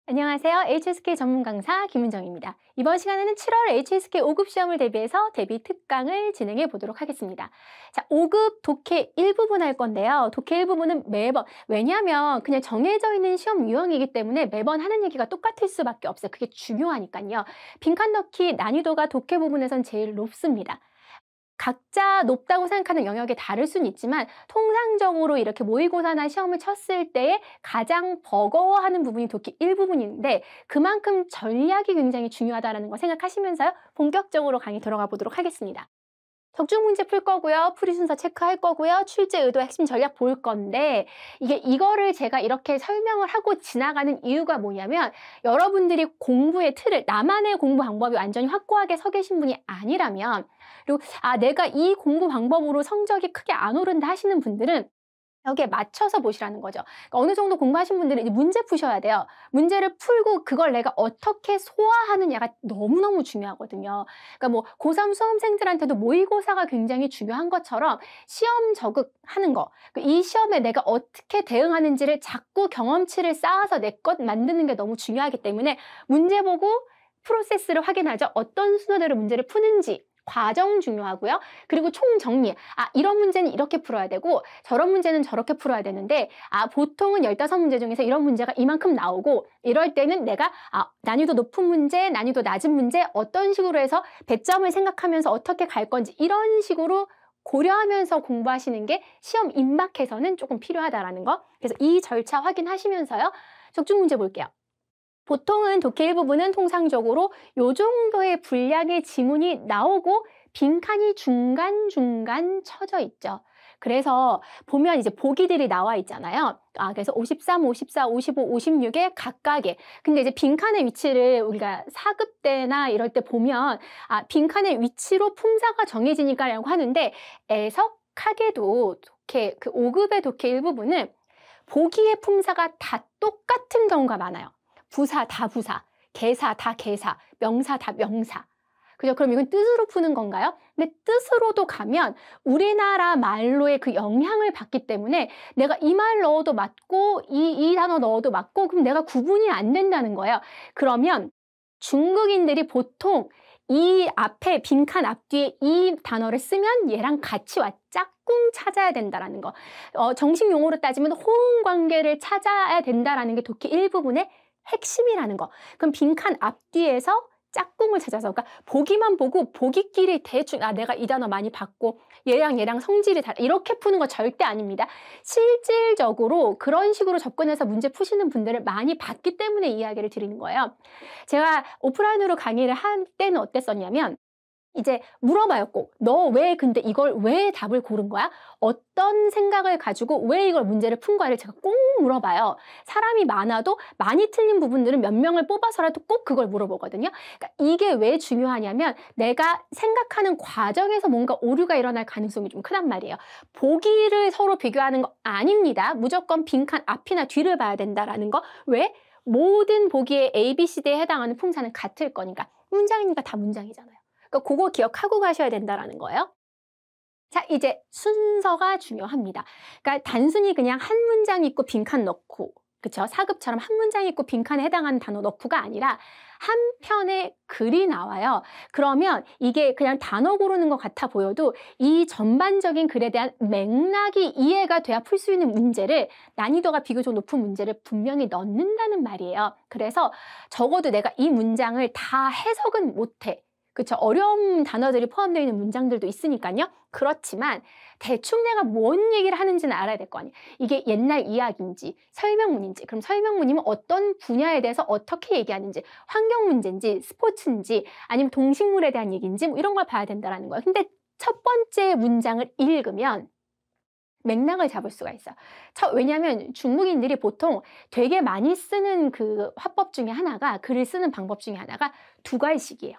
안녕하세요. HSK 전문 강사 김은정입니다. 이번 시간에는 7월 HSK 5급 시험을 대비해서 대비 특강을 진행해 보도록 하겠습니다. 자, 5급 독해 일부분 할 건데요. 독해 일부분은 매번, 왜냐하면 그냥 정해져 있는 시험 유형이기 때문에 매번 하는 얘기가 똑같을 수밖에 없어요. 그게 중요하니까요. 빈칸 넣기 난이도가 독해 부분에선 제일 높습니다. 각자 높다고 생각하는 영역이 다를 수는 있지만 통상적으로 이렇게 모의고사나 시험을 쳤을 때에 가장 버거워하는 부분이 독해 일부분인데 그만큼 전략이 굉장히 중요하다는 거 생각하시면서요. 본격적으로 강의 들어가 보도록 하겠습니다. 적중 문제 풀 거고요. 풀이 순서 체크할 거고요. 출제 의도 핵심 전략 볼 건데 이거를 제가 이렇게 설명을 하고 지나가는 이유가 뭐냐면 여러분들이 공부의 틀을 나만의 공부 방법이 완전히 확고하게 서 계신 분이 아니라면 그리고 내가 이 공부 방법으로 성적이 크게 안 오른다 하시는 분들은 여기에 맞춰서 보시라는 거죠. 그러니까 어느 정도 공부하신 분들은 이제 문제 푸셔야 돼요. 문제를 풀고 그걸 내가 어떻게 소화하느냐가 너무너무 중요하거든요. 그러니까 뭐 고3 수험생들한테도 모의고사가 굉장히 중요한 것처럼 시험 적응하는 거, 이 시험에 내가 어떻게 대응하는지를 자꾸 경험치를 쌓아서 내 것 만드는 게 너무 중요하기 때문에 문제 보고 프로세스를 확인하죠. 어떤 순서대로 문제를 푸는지. 과정 중요하고요. 그리고 총정리. 이런 문제는 이렇게 풀어야 되고 저런 문제는 저렇게 풀어야 되는데 보통은 15문제 중에서 이런 문제가 이만큼 나오고 이럴 때는 내가 난이도 높은 문제, 난이도 낮은 문제 어떤 식으로 해서 배점을 생각하면서 어떻게 갈 건지 이런 식으로 고려하면서 공부하시는 게 시험 임박해서는 조금 필요하다라는 거. 그래서 이 절차 확인하시면서요. 적중 문제 볼게요. 보통은 독해 일부분은 통상적으로 요 정도의 분량의 지문이 나오고 빈칸이 중간중간 쳐져 있죠. 그래서 보면 이제 보기들이 나와 있잖아요. 그래서 53, 54, 55, 56에 각각의. 근데 이제 빈칸의 위치를 우리가 4급 때나 이럴 때 보면 빈칸의 위치로 품사가 정해지니까라고 하는데 애석하게도 독해, 그 5급의 독해 일부분은 보기의 품사가 다 똑같은 경우가 많아요. 부사 다 부사, 개사 다 개사, 명사 다 명사. 그죠? 그럼 이건 뜻으로 푸는 건가요? 근데 뜻으로도 가면 우리나라 말로의 그 영향을 받기 때문에 내가 이 말 넣어도 맞고 이 단어 넣어도 맞고 그럼 내가 구분이 안 된다는 거예요. 그러면 중국인들이 보통 이 앞에 빈칸 앞뒤에 이 단어를 쓰면 얘랑 같이 짝꿍 찾아야 된다라는 거. 정식 용어로 따지면 호응 관계를 찾아야 된다라는 게 독해 일부분의 핵심이라는 거. 그럼 빈칸 앞뒤에서 짝꿍을 찾아서 그러니까 보기만 보고 보기끼리 대충 내가 이 단어 많이 봤고 얘랑 성질이 달라 이렇게 푸는 거 절대 아닙니다. 실질적으로 그런 식으로 접근해서 문제 푸시는 분들을 많이 봤기 때문에 이야기를 드리는 거예요. 제가 오프라인으로 강의를 할 때는 어땠었냐면 이제 물어봐요 꼭. 너 왜 근데 이걸 왜 답을 고른 거야? 어떤 생각을 가지고 왜 이걸 문제를 푼 거야를 제가 꼭 물어봐요. 사람이 많아도 많이 틀린 부분들은 몇 명을 뽑아서라도 꼭 그걸 물어보거든요. 그러니까 이게 왜 중요하냐면 내가 생각하는 과정에서 뭔가 오류가 일어날 가능성이 좀 크단 말이에요. 보기를 서로 비교하는 거 아닙니다. 무조건 빈칸 앞이나 뒤를 봐야 된다라는 거. 왜? 모든 보기의 A, B, C, D에 해당하는 품사는 같을 거니까. 문장이니까 다 문장이잖아요. 그러니까 그거 기억하고 가셔야 된다는 거예요. 자, 이제 순서가 중요합니다. 그러니까 단순히 그냥 한 문장 있고 빈칸 넣고, 그쵸? 4급처럼 한 문장 있고 빈칸에 해당하는 단어 넣고가 아니라 한 편의 글이 나와요. 그러면 이게 그냥 단어 고르는 것 같아 보여도 이 전반적인 글에 대한 맥락이 이해가 돼야 풀 수 있는 문제를 난이도가 비교적 높은 문제를 분명히 넣는다는 말이에요. 그래서 적어도 내가 이 문장을 다 해석은 못해. 그쵸? 어려운 단어들이 포함되어 있는 문장들도 있으니까요. 그렇지만 대충 내가 뭔 얘기를 하는지는 알아야 될 거 아니에요. 이게 옛날 이야기인지 설명문인지 그럼 설명문이면 어떤 분야에 대해서 어떻게 얘기하는지 환경 문제인지 스포츠인지 아니면 동식물에 대한 얘기인지 뭐 이런 걸 봐야 된다는 거예요. 근데 첫 번째 문장을 읽으면 맥락을 잡을 수가 있어요. 왜냐하면 중국인들이 보통 되게 많이 쓰는 그 화법 중에 하나가 글을 쓰는 방법 중에 하나가 두괄식이에요.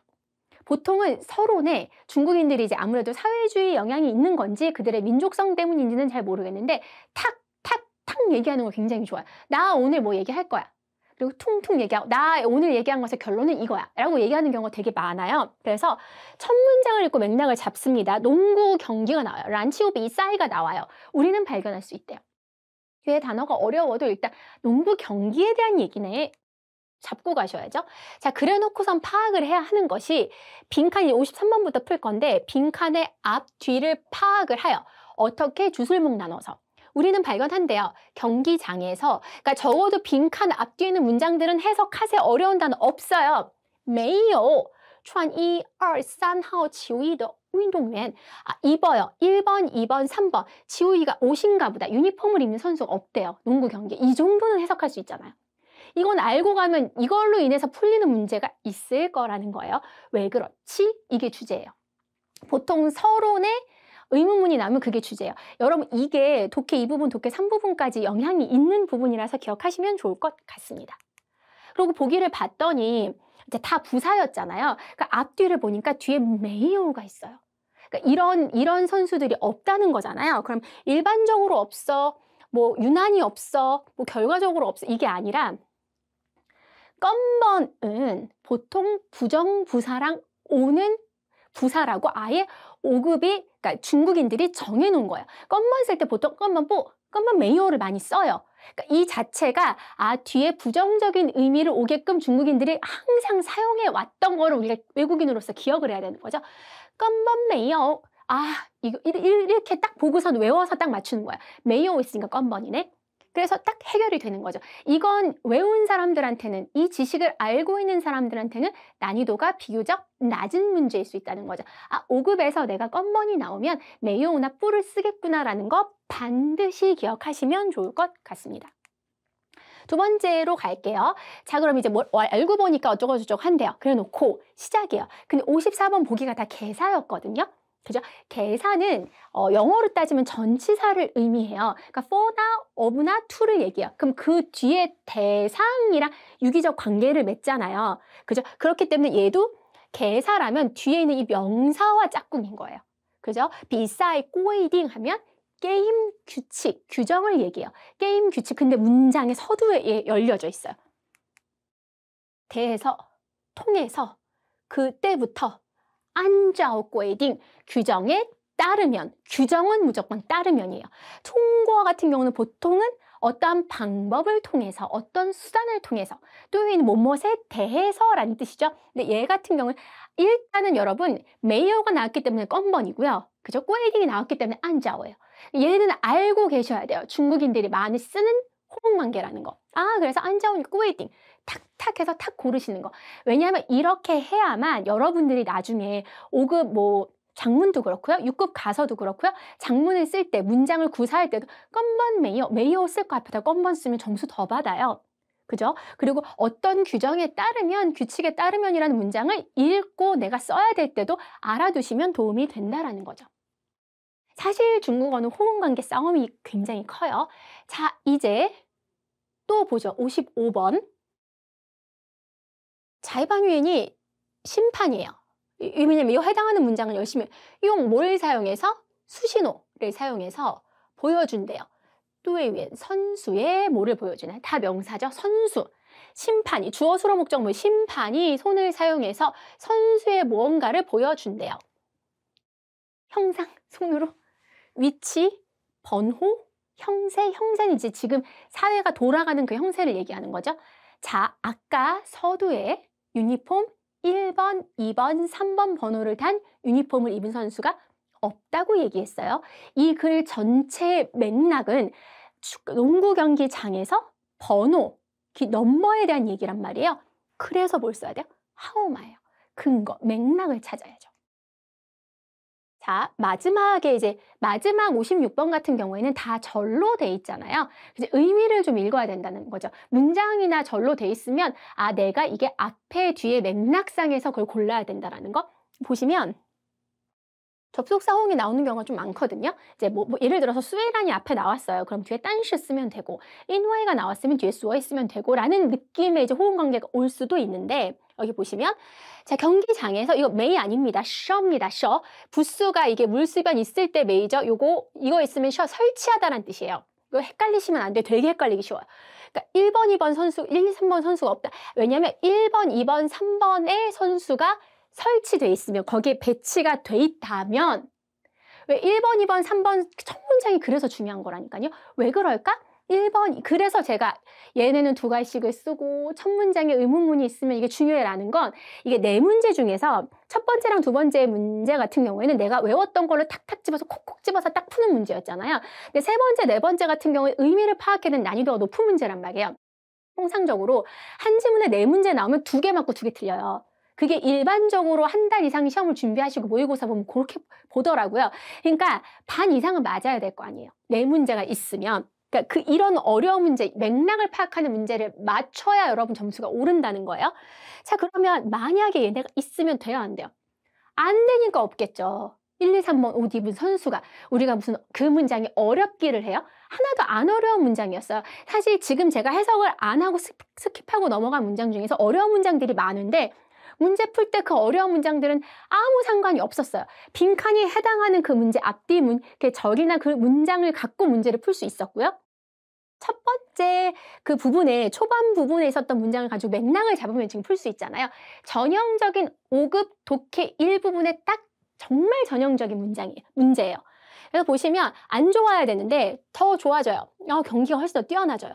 보통은 서론에 중국인들이 이제 아무래도 사회주의 영향이 있는 건지 그들의 민족성 때문인지는 잘 모르겠는데 탁, 탁, 탁 얘기하는 거 굉장히 좋아요. 나 오늘 뭐 얘기할 거야. 그리고 퉁퉁 얘기하고 나 오늘 얘기한 것의 결론은 이거야 라고 얘기하는 경우가 되게 많아요. 그래서 첫 문장을 읽고 맥락을 잡습니다. 농구 경기가 나와요. 란치오 비사이가 나와요. 우리는 발견할 수 있대요. 뒤에 단어가 어려워도 일단 농구 경기에 대한 얘기네. 잡고 가셔야죠. 자, 그래 놓고선 파악을 해야 하는 것이 빈칸이 53번부터 풀 건데 빈칸의 앞, 뒤를 파악을 하여 어떻게 주술목 나눠서 우리는 발견한대요. 경기장에서 그러니까 적어도 빈칸 앞뒤에 있는 문장들은 해석하세요. 어려운 단어 없어요. 没有穿1, 2, 3号 지우이的 运动员. 입어요. 1번, 2번, 3번. 지우이가 옷인가 보다. 유니폼을 입는 선수가 없대요. 농구 경기에. 이 정도는 해석할 수 있잖아요. 이건 알고 가면 이걸로 인해서 풀리는 문제가 있을 거라는 거예요. 왜 그렇지? 이게 주제예요. 보통 서론에 의문문이 나오면 그게 주제예요. 여러분 이게 독해 2부분, 독해 3부분까지 영향이 있는 부분이라서 기억하시면 좋을 것 같습니다. 그리고 보기를 봤더니 이제 다 부사였잖아요. 그러니까 앞뒤를 보니까 뒤에 메이오가 있어요. 그러니까 이런 선수들이 없다는 거잖아요. 그럼 일반적으로 없어, 뭐 유난히 없어, 뭐 결과적으로 없어 이게 아니라 건번은 보통 부정부사랑 오는 부사라고 아예 5급이 그러니까 중국인들이 정해놓은 거예요. 건번 쓸 때 보통 건번 메이오를 많이 써요. 그러니까 이 자체가 뒤에 부정적인 의미를 오게끔 중국인들이 항상 사용해 왔던 거를 우리가 외국인으로서 기억을 해야 되는 거죠. 건번 메이오. 이렇게 딱 보고선 외워서 딱 맞추는 거야. 메이오 있으니까 건번이네. 그래서 딱 해결이 되는 거죠. 이건 외운 사람들한테는 이 지식을 알고 있는 사람들한테는 난이도가 비교적 낮은 문제일 수 있다는 거죠. 5급에서 내가 건번이 나오면 메이오나 뿔을 쓰겠구나라는 거 반드시 기억하시면 좋을 것 같습니다. 두 번째로 갈게요. 자, 그럼 이제 알고 보니까 어쩌고저쩌고 한대요. 그래 놓고 시작이에요. 근데 54번 보기가 다 개사였거든요. 그죠? 개사는 영어로 따지면 전치사를 의미해요. 그러니까 for나 of나 to를 얘기해요. 그럼 그 뒤에 대상이랑 유기적 관계를 맺잖아요. 그죠? 그렇기 때문에 얘도 개사라면 뒤에 있는 이 명사와 짝꿍인 거예요. 그죠? 비사이 꼬이딩 하면 게임 규칙, 규정을 얘기해요. 게임 규칙, 근데 문장의 서두에 열려져 있어요. 대해서, 통해서, 그때부터 안자오 꿰딩 규정에 따르면, 규정은 무조건 따르면이에요. 통과 같은 경우는 보통은 어떠한 방법을 통해서, 어떤 수단을 통해서, 또는 뭐뭇에 대해서라는 뜻이죠. 근데 얘 같은 경우는 일단은 여러분 메이어가 나왔기 때문에 건번이고요. 그죠? 꿰딩이 나왔기 때문에 안자오예요. 얘는 알고 계셔야 돼요. 중국인들이 많이 쓰는 호응관계라는 거. 그래서 안자오니 꿰딩. 탁탁 해서 탁 고르시는 거. 왜냐하면 이렇게 해야만 여러분들이 나중에 5급 뭐 장문도 그렇고요. 6급 가서도 그렇고요. 장문을 쓸 때, 문장을 구사할 때도 건번 메이어 쓸 거 앞에다 건번 쓰면 점수 더 받아요. 그죠? 그리고 어떤 규정에 따르면, 규칙에 따르면이라는 문장을 읽고 내가 써야 될 때도 알아두시면 도움이 된다라는 거죠. 사실 중국어는 호응관계 싸움이 굉장히 커요. 자, 이제 또 보죠. 55번. 자이반유엔이 심판이에요. 왜냐면 이 해당하는 문장을 열심히 뭘 사용해서? 수신호를 사용해서 보여준대요. 뚜웨이엔 선수의 뭐를 보여주나요? 다 명사죠. 선수. 심판이 주어 수로 목적물 심판이 손을 사용해서 선수의 무언가를 보여준대요. 형상, 손으로 위치, 번호, 형세, 형세는 이제 지금 사회가 돌아가는 그 형세를 얘기하는 거죠. 자, 아까 서두에 유니폼 1번, 2번, 3번 번호를 단 유니폼을 입은 선수가 없다고 얘기했어요. 이 글 전체의 맥락은 농구 경기장에서 번호, 넘버에 대한 얘기란 말이에요. 그래서 뭘 써야 돼요? 하오마예요. 근거, 맥락을 찾아야죠. 자, 마지막에 이제 마지막 56번 같은 경우에는 다 절로 돼 있잖아요. 이제 의미를 좀 읽어야 된다는 거죠. 문장이나 절로 돼 있으면 내가 이게 앞에 뒤에 맥락상에서 그걸 골라야 된다라는 거. 보시면 접속사 호응이 나오는 경우가 좀 많거든요. 이제 예를 들어서 수에란이 앞에 나왔어요. 그럼 뒤에 딴시 쓰면 되고, 인화이가 나왔으면 뒤에 수어 있으면 되고 라는 느낌의 이제 호응 관계가 올 수도 있는데, 여기 보시면 자, 경기장에서 이거 메이 아닙니다. 셔입니다. 셔. 부수가 이게 물수변 있을 때 메이죠. 이거 있으면 셔 설치하다라는 뜻이에요. 이거 헷갈리시면 안 돼. 되게 헷갈리기 쉬워요. 그러니까 1번, 2번 선수, 1, 3번 선수가 없다. 왜냐하면 1번, 2번, 3번의 선수가 설치돼 있으면, 거기에 배치가 돼 있다면, 왜 1번, 2번, 3번 첫 문장이 그래서 중요한 거라니까요. 왜 그럴까? 1번 그래서 제가 얘네는 두 갈씩을 쓰고 첫 문장에 의문문이 있으면 이게 중요해라는 건 이게 네 문제 중에서 첫 번째랑 두 번째 문제 같은 경우에는 내가 외웠던 걸로 탁탁 집어서 콕콕 집어서 딱 푸는 문제였잖아요. 근데 세 번째, 네 번째 같은 경우에 의미를 파악하는 난이도가 높은 문제란 말이에요. 통상적으로 한 지문에 네 문제 나오면 두 개 맞고 두 개 틀려요. 그게 일반적으로 한 달 이상 시험을 준비하시고 모의고사 보면 그렇게 보더라고요. 그러니까 반 이상은 맞아야 될 거 아니에요. 네 문제가 있으면. 그러니까 이런 어려운 문제, 맥락을 파악하는 문제를 맞춰야 여러분 점수가 오른다는 거예요. 자, 그러면 만약에 얘네가 있으면 돼요, 안 돼요? 안 되니까 없겠죠. 1, 2, 3번 옷 입은 선수가 우리가 무슨 그 문장이 어렵기를 해요? 하나도 안 어려운 문장이었어요. 사실 지금 제가 해석을 안 하고 스킵하고 넘어간 문장 중에서 어려운 문장들이 많은데 문제 풀 때 그 어려운 문장들은 아무 상관이 없었어요. 빈칸이 해당하는 그 문제 앞뒤 절이나 그 문장을 갖고 문제를 풀 수 있었고요. 첫 번째 그 부분에 초반 부분에 있었던 문장을 가지고 맥락을 잡으면 지금 풀 수 있잖아요. 전형적인 5급 독해 일부분에 딱 정말 전형적인 문제예요. 그래서 보시면 안 좋아야 되는데 더 좋아져요. 경기가 훨씬 더 뛰어나져요.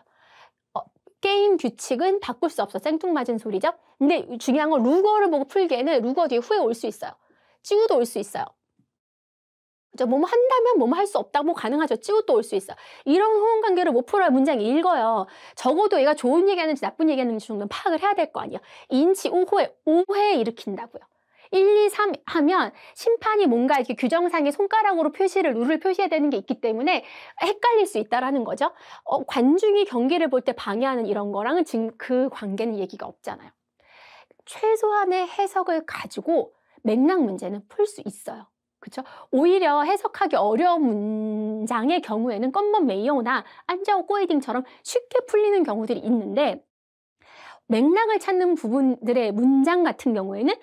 게임 규칙은 바꿀 수 없어. 생뚱맞은 소리죠. 근데 중요한 건 루거를 보고 풀기에는 루거 뒤에 후에 올 수 있어요. 찌우도 올 수 있어요. 뭐뭐 한다면 뭐뭐 할 수 없다고 가능하죠. 찌우도 올 수 있어. 이런 호응관계를 못 풀어야 문장이 읽어요. 적어도 얘가 좋은 얘기하는지 나쁜 얘기하는지 정도는 파악을 해야 될 거 아니에요. 인치 5호에 오해 일으킨다고요. 1, 2, 3 하면 심판이 뭔가 이렇게 규정상의 손가락으로 룰을 표시해야 되는 게 있기 때문에 헷갈릴 수 있다라는 거죠. 관중이 경기를 볼 때 방해하는 이런 거랑은 지금 그 관계는 얘기가 없잖아요. 최소한의 해석을 가지고 맥락 문제는 풀 수 있어요. 그렇죠? 오히려 해석하기 어려운 문장의 경우에는 건번 메이어나 안자오 꼬이딩처럼 쉽게 풀리는 경우들이 있는데 맥락을 찾는 부분들의 문장 같은 경우에는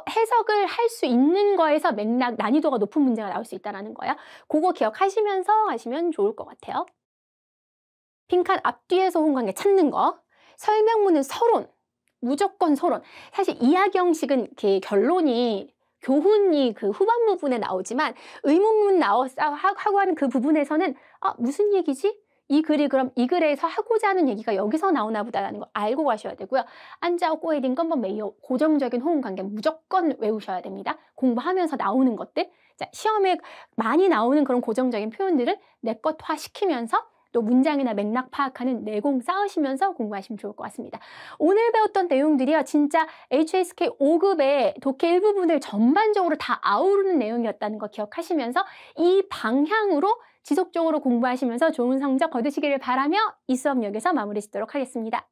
해석을 할 수 있는 거에서 맥락 난이도가 높은 문제가 나올 수 있다는 거예요. 그거 기억하시면서 하시면 좋을 것 같아요. 빈칸 앞뒤에서 호응관계 찾는 거. 설명문은 서론. 무조건 서론. 사실 이야기 형식은 이렇게 교훈이 그 후반 부분에 나오지만 의문문 하고 하는 그 부분에서는 무슨 얘기지? 이 글이 그럼 이 글에서 하고자 하는 얘기가 여기서 나오나 보다라는 걸 알고 가셔야 되고요. 안자오 꼬이딩 건번 메이어 고정적인 호응 관계 무조건 외우셔야 됩니다. 공부하면서 나오는 것들. 자, 시험에 많이 나오는 그런 고정적인 표현들을 내 것화 시키면서 또 문장이나 맥락 파악하는 내공 쌓으시면서 공부하시면 좋을 것 같습니다. 오늘 배웠던 내용들이요. 진짜 HSK 5급의 독해 일부분을 전반적으로 다 아우르는 내용이었다는 거 기억하시면서 이 방향으로 지속적으로 공부하시면서 좋은 성적 거두시기를 바라며 이 수업 여기서 마무리 짓도록 하겠습니다.